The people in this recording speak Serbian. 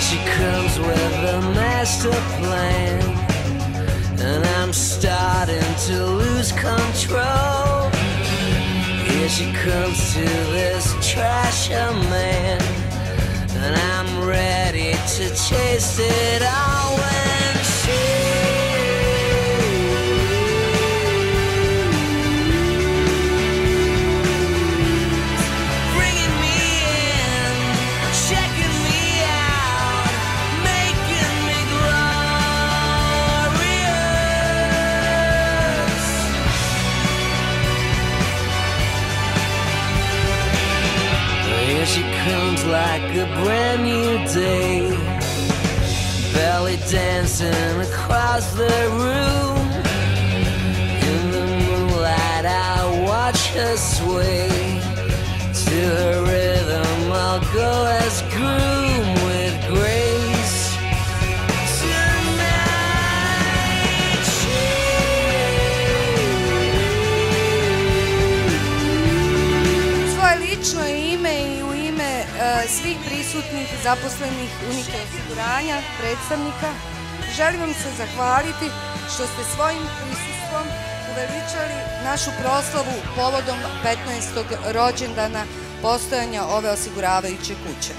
She comes with a master plan, and I'm starting to lose control. Here she comes to this trasher man, and I'm ready to chase it all when she's bringing me in, checking me out, making me glorious. Here she comes like a brand new day, belly dancing across the room. In the moonlight I watch her sway, to her rhythm I'll go as groom with grace. Tonight Svoje lično ime i u ime svih prisutnih zaposlenih Unike osiguranja, predstavnika, želim vam se zahvaliti što ste svojim prisustvom uveličali našu proslavu povodom 15. rođendana postojanja ove osiguravajuće kuće.